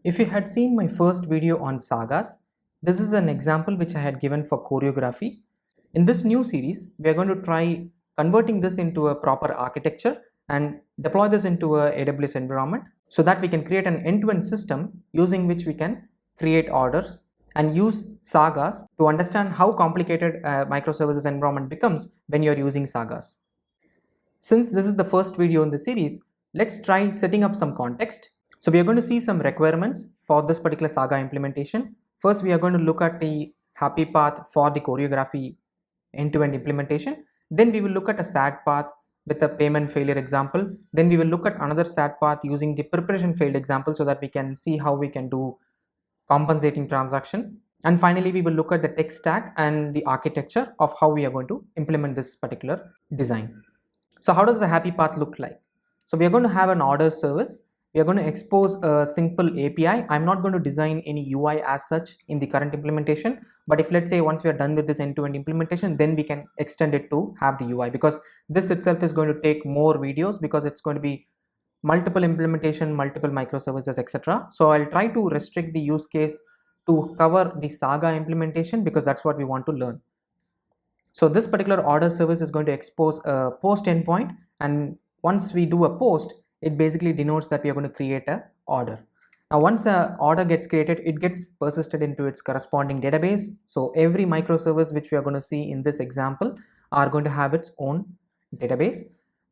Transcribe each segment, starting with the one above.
If you had seen my first video on sagas, this is an example which I had given for choreography. In this new series, we are going to try converting this into a proper architecture and deploy this into a AWS environment so that we can create an end-to-end system using which we can create orders and use sagas to understand how complicated a microservices environment becomes when you're using sagas. Since this is the first video in the series, let's try setting up some context. So we are going to see some requirements for this particular Saga implementation. First, we are going to look at the happy path for the choreography end-to-end implementation. Then we will look at a sad path with a payment failure example. Then we will look at another sad path using the preparation failed example so that we can see how we can do compensating transaction. And finally, we will look at the tech stack and the architecture of how we are going to implement this particular design. So how does the happy path look like? So we are going to have an order service. We are going to expose a simple API. I'm not going to design any UI as such in the current implementation. But if let's say once we are done with this end-to-end implementation, then we can extend it to have the UI, because this itself is going to take more videos because it's going to be multiple implementation, multiple microservices, etc. So I'll try to restrict the use case to cover the Saga implementation because that's what we want to learn. So this particular order service is going to expose a post endpoint, and once we do a post, it basically denotes that we are going to create a order. Now once a order gets created, it gets persisted into its corresponding database. So every microservice which we are going to see in this example are going to have its own database.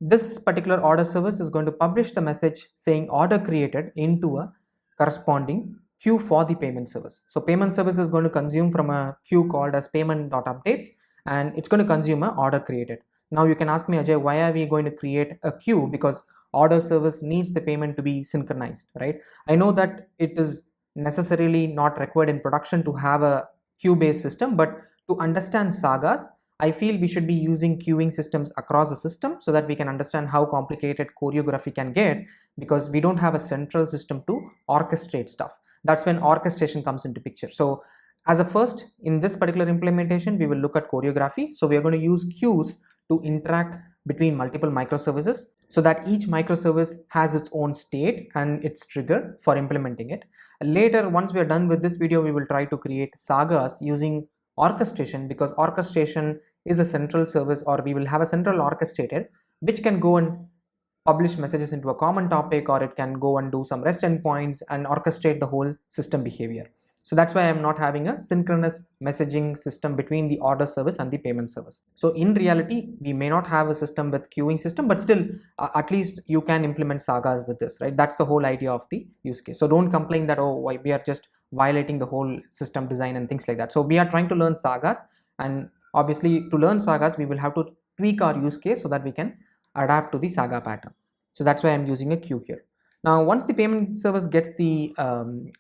This particular order service is going to publish the message saying order created into a corresponding queue for the payment service. So payment service is going to consume from a queue called as payment.updates, and it's going to consume an order created. Now you can ask me, Ajay, why are we going to create a queue? Because order service needs the payment to be synchronized, right? I know that it is necessarily not required in production to have a queue based system, but to understand sagas, I feel we should be using queuing systems across the system so that we can understand how complicated choreography can get, because we don't have a central system to orchestrate stuff. That's when orchestration comes into picture. So as a first, in this particular implementation, we will look at choreography. So we are going to use queues to interact between multiple microservices so that each microservice has its own state and its trigger for implementing it. Later, once we are done with this video, we will try to create sagas using orchestration, because orchestration is a central service, or we will have a central orchestrator which can go and publish messages into a common topic, or it can go and do some REST endpoints and orchestrate the whole system behavior. So that's why I'm not having a synchronous messaging system between the order service and the payment service. So in reality, we may not have a system with queuing system, but still at least you can implement sagas with this, right? That's the whole idea of the use case. So don't complain that, oh, why we are just violating the whole system design and things like that. So we are trying to learn sagas, and obviously to learn sagas, we will have to tweak our use case so that we can adapt to the saga pattern. So that's why I'm using a queue here. Now, once the payment service gets the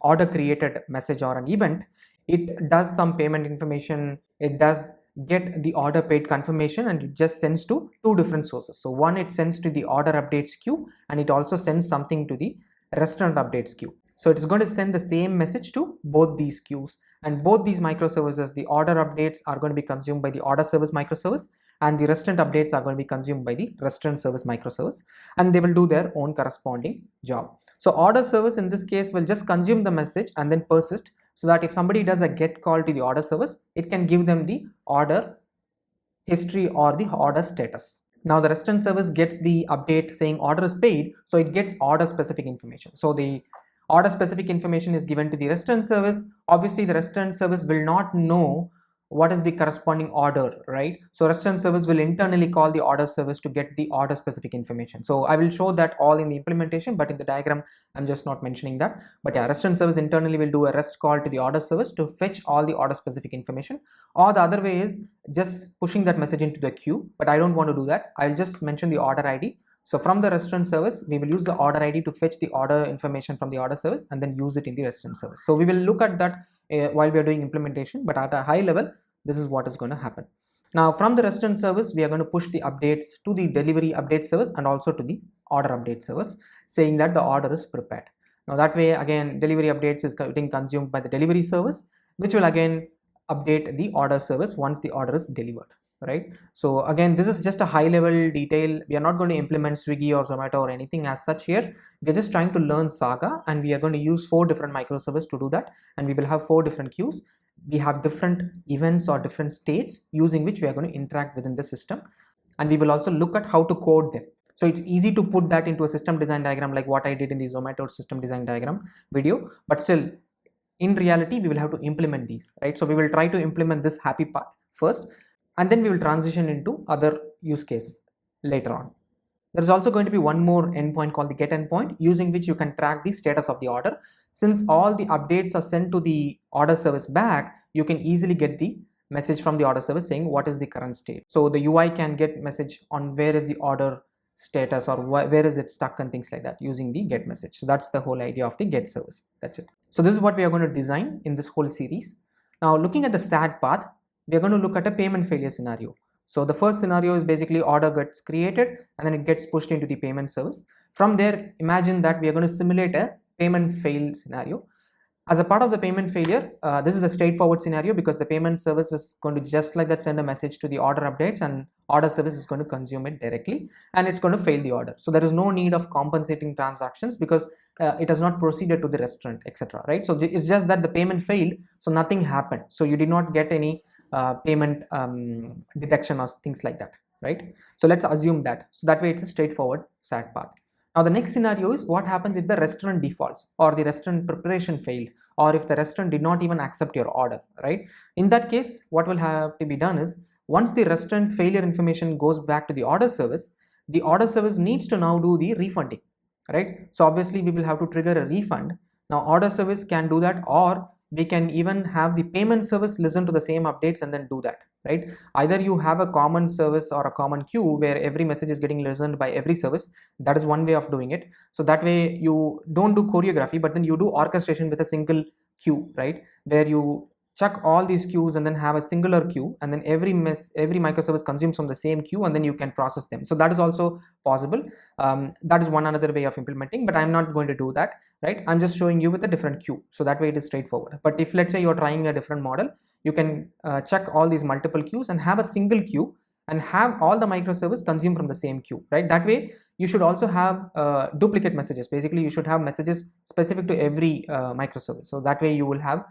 order created message or an event, it does some payment information, it does get the order paid confirmation, and it just sends to two different sources. So one, it sends to the order updates queue, and it also sends something to the restaurant updates queue. So it's going to send the same message to both these queues, and both these microservices, the order updates are going to be consumed by the order service microservice, and the restaurant updates are going to be consumed by the restaurant service microservice, and they will do their own corresponding job. So order service in this case will just consume the message and then persist, so that if somebody does a get call to the order service, it can give them the order history or the order status. Now the restaurant service gets the update saying order is paid, so it gets order specific information. So the order specific information is given to the restaurant service. Obviously the restaurant service will not know what is the corresponding order, right? So restaurant service will internally call the order service to get the order specific information. So I will show that all in the implementation, but in the diagram I'm just not mentioning that. But yeah, restaurant service internally will do a REST call to the order service to fetch all the order specific information, or the other way is just pushing that message into the queue. But I don't want to do that. I'll just mention the order ID. So from the restaurant service, we will use the order ID to fetch the order information from the order service and then use it in the restaurant service. So we will look at that while we are doing implementation, but at a high level, this is what is going to happen. Now from the restaurant service, we are going to push the updates to the delivery update service and also to the order update service, saying that the order is prepared. Now that way, again, delivery updates is getting consumed by the delivery service, which will again update the order service once the order is delivered, right? So again, this is just a high level detail. We are not going to implement Swiggy or Zomato or anything as such here. We're just trying to learn Saga, and we are going to use 4 different microservices to do that, and we will have 4 different queues. We have different events or different states using which we are going to interact within the system, and we will also look at how to code them. So it's easy to put that into a system design diagram like what I did in the Zomato system design diagram video, but still in reality we will have to implement these, right? So we will try to implement this happy path first, and then we will transition into other use cases later on. There is also going to be one more endpoint called the get endpoint, using which you can track the status of the order. Since all the updates are sent to the order service back, you can easily get the message from the order service saying what is the current state. So the UI can get message on where is the order status or where is it stuck and things like that using the get message. So that's the whole idea of the get service. That's it. So this is what we are going to design in this whole series. Now looking at the SAD path, we are going to look at a payment failure scenario. So the first scenario is basically order gets created and then it gets pushed into the payment service. From there, imagine that we are going to simulate a payment failed scenario. As a part of the payment failure, this is a straightforward scenario because the payment service was going to just like that send a message to the order updates, and order service is going to consume it directly and it's going to fail the order. So there is no need of compensating transactions because it has not proceeded to the restaurant, etc. Right? So it's just that the payment failed, so nothing happened. So you did not get any payment detection or things like that, right? So let's assume that. So that way it's a straightforward SAD path. Now the next scenario is what happens if the restaurant defaults or the restaurant preparation failed, or if the restaurant did not even accept your order, right? In that case, what will have to be done is once the restaurant failure information goes back to the order service needs to now do the refunding, right? So obviously we will have to trigger a refund. Now order service can do that, or we can even have the payment service listen to the same updates and then do that, right? Either you have a common service or a common queue where every message is getting listened by every service. That is one way of doing it. So that way you don't do choreography, but then you do orchestration with a single queue, right? Where you chuck all these queues and then have a singular queue, and then every microservice consumes from the same queue and then you can process them. So that is also possible. That is one another way of implementing, but I'm not going to do that, right? I'm just showing you with a different queue, so that way it is straightforward. But if let's say you're trying a different model, you can chuck all these multiple queues and have a single queue and have all the microservice consume from the same queue, right? That way you should also have duplicate messages. Basically you should have messages specific to every microservice, so that way you will have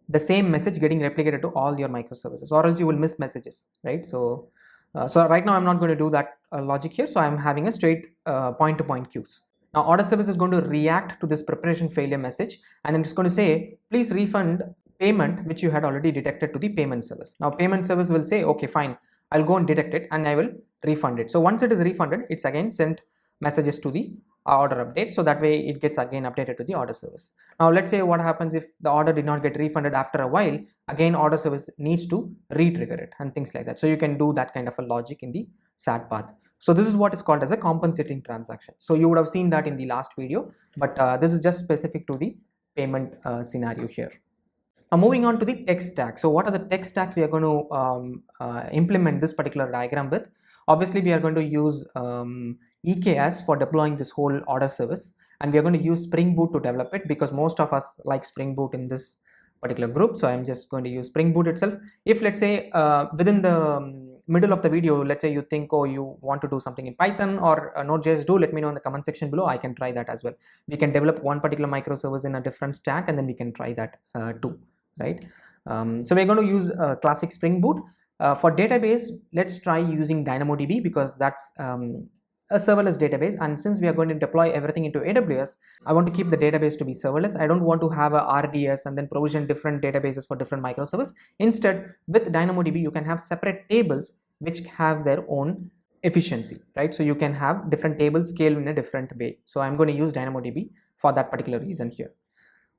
the same message getting replicated to all your microservices, or else you will miss messages, right? So right now I'm not going to do that logic here, so I'm having a straight point-to-point queues. Now order service is going to react to this preparation failure message, and then it's going to say please refund payment which you had already detected to the payment service. Now payment service will say okay fine, I'll go and detect it and I will refund it. So once it is refunded, it's again sent messages to the order update, so that way it gets again updated to the order service. Now let's say what happens if the order did not get refunded after a while, again order service needs to re-trigger it and things like that. So you can do that kind of a logic in the SAD path. So this is what is called as a compensating transaction. So you would have seen that in the last video, but this is just specific to the payment scenario here. Now moving on to the tech stack. So what are the tech stacks we are going to implement this particular diagram with? Obviously we are going to use EKS for deploying this whole order service, and we are going to use Spring Boot to develop it because most of us like Spring Boot in this particular group. So I'm just going to use Spring Boot itself. If let's say within the middle of the video, let's say you think, oh, you want to do something in Python or Node.js, do let me know in the comment section below. I can try that as well. We can develop one particular microservice in a different stack, and then we can try that too, right? So we're going to use classic Spring Boot. For database, let's try using DynamoDB because that's a serverless database, and since we are going to deploy everything into AWS, I want to keep the database to be serverless. I don't want to have a RDS and then provision different databases for different microservices. Instead, with DynamoDB, you can have separate tables which have their own efficiency, right? So you can have different tables scaled in a different way. So I'm going to use DynamoDB for that particular reason here.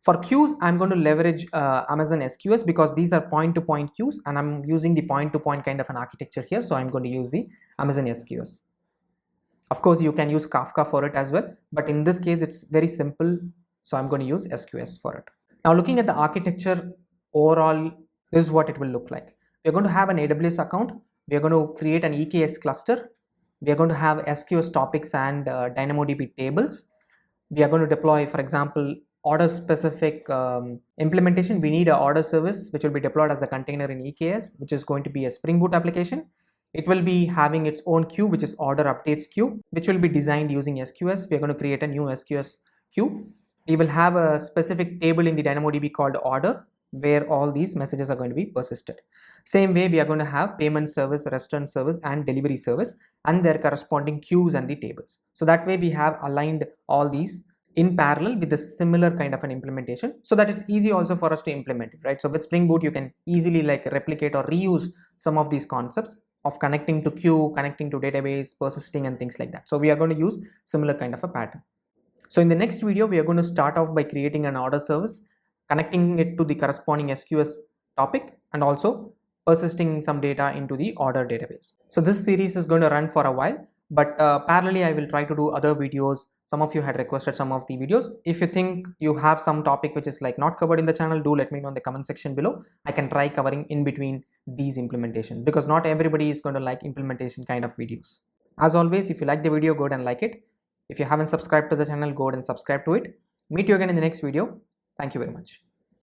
For queues, I'm going to leverage Amazon SQS because these are point-to-point queues, and I'm using the point-to-point kind of an architecture here. So I'm going to use the Amazon SQS. Of course, you can use Kafka for it as well, but in this case, it's very simple. So I'm going to use SQS for it. Now, looking at the architecture overall, this is what it will look like. We're going to have an AWS account. We're going to create an EKS cluster. We're going to have SQS topics and DynamoDB tables. We are going to deploy, for example, order specific implementation, we need an order service which will be deployed as a container in EKS, which is going to be a Spring Boot application. It will be having its own queue, which is order updates queue, which will be designed using SQS. We are going to create a new SQS queue. We will have a specific table in the DynamoDB called order, where all these messages are going to be persisted. Same way, we are going to have payment service, restaurant service, and delivery service, and their corresponding queues and the tables. So that way we have aligned all these in parallel with a similar kind of an implementation, so that it's easy also for us to implement it, right? So with Spring Boot, you can easily like replicate or reuse some of these concepts of connecting to queue, connecting to database, persisting, and things like that. So we are going to use similar kind of a pattern. So in the next video, we are going to start off by creating an order service, connecting it to the corresponding SQS topic, and also persisting some data into the order database. So this series is going to run for a while, but parallelly I will try to do other videos. Some of you had requested some of the videos. If you think you have some topic which is like not covered in the channel, do let me know in the comment section below. I can try covering in between these implementations, because not everybody is going to like implementation kind of videos. As always, if you like the video, go ahead and like it. If you haven't subscribed to the channel, go ahead and subscribe to it. Meet you again in the next video. Thank you very much.